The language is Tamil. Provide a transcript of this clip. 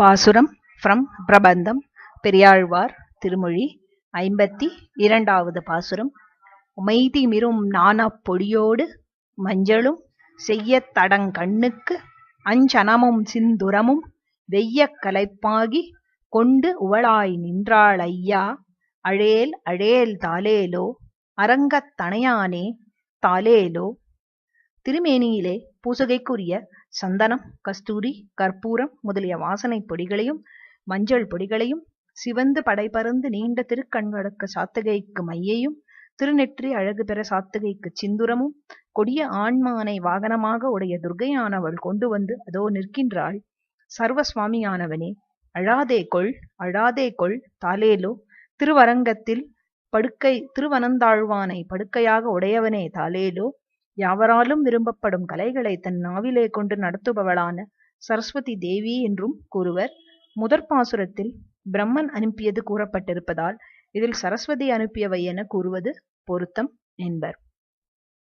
பாசுரம் ஃப்ரம் பிரபந்தம் பெரியாழ்வார் திருமொழி 52வது பாசுரம். மைதிமிரும் நாணப் பொடியோடு மஞ்சளும் செய்யத் தடங்கண்ணுக்கு அஞ்சனமும் சிந்துரமும் வெய்யக் கலைப்பாகி கொண்டு உவளாய் நின்றாள் ஐயா. அழேல் அழேல் தாலேலோ அரங்கத் தனையானே தாலேலோ. திருமேனியிலே பூசகைக்குரிய சந்தனம், கஸ்தூரி, கற்பூரம் முதலிய வாசனை பொடிகளையும் மஞ்சள் பொடிகளையும், சிவந்து படைபறந்து நீண்ட திருக்கண்களுக்கு சாத்துகைக்கு மையையும், திருநெற்றி அழகு பெற சாத்துகைக்கு சிந்துரமும், கொடிய ஆண்மானை வாகனமாக உடைய துர்க்கையானவள் கொண்டு வந்து அதோ நிற்கின்றாள். சர்வசுவாமியானவனே, அழாதே கொள் அழாதே கொள் தாலேலோ. திருவரங்கத்தில் திருவனந்தாழ்வானை படுக்கையாக உடையவனே தாலேலோ. யாவராலும் விரும்பப்படும் கலைகளை தன் நாவிலே கொண்டு நடத்துபவளான சரஸ்வதி தேவி என்றும் கூறுவர். முதற்பாசுரத்தில் பிரம்மன் அனுப்பியது கூறப்பட்டிருப்பதால் இதில் சரஸ்வதி அனுப்பியவை என கூறுவது பொருத்தம் என்பர்.